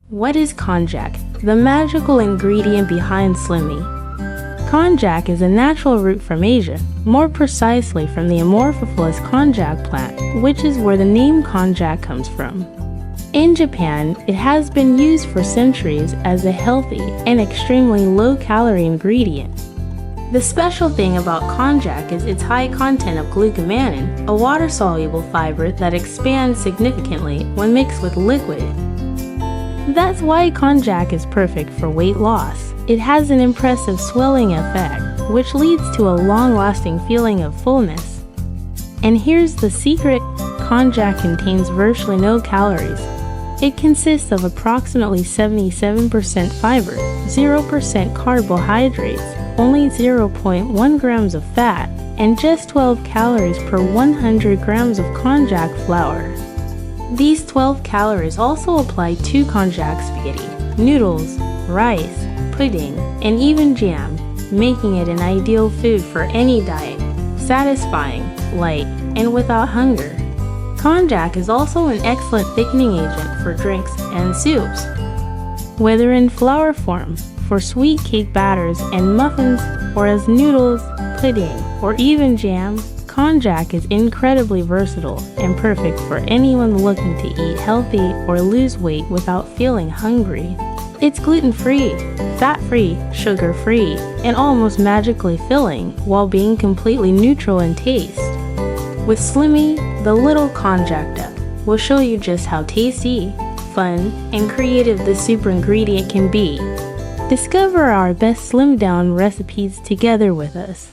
What is Konjak, the magical ingredient behind Slimmi? Konjak is a natural root from Asia, more precisely from the amorphophilous Konjak plant, which is where the name Konjak comes from. In Japan, it has been used for centuries as a healthy and extremely low-calorie ingredient. The special thing about Konjak is its high content of Glucomannan, a water-soluble fiber that expands significantly when mixed with liquid. That's why Konjak is perfect for weight loss. It has an impressive swelling effect, which leads to a long-lasting feeling of fullness. And here's the secret: Konjak contains virtually no calories. It consists of approximately 77% fiber, 0% carbohydrates, only 0.1 grams of fat, and just 12 calories per 100 grams of Konjak flour. These 12 calories also apply to Konjak spaghetti, noodles, rice, pudding, and even jam, making it an ideal food for any diet, satisfying, light, and without hunger. Konjak is also an excellent thickening agent for drinks and soups. Whether in flour form, for sweet cake batters and muffins, or as noodles, pudding, or even jam, Konjak is incredibly versatile and perfect for anyone looking to eat healthy or lose weight without feeling hungry. It's gluten-free, fat-free, sugar-free, and almost magically filling while being completely neutral in taste. With Slimmi, the little Konjak duck will show you just how tasty, fun, and creative this super ingredient can be. Discover our best slimmed-down recipes together with us.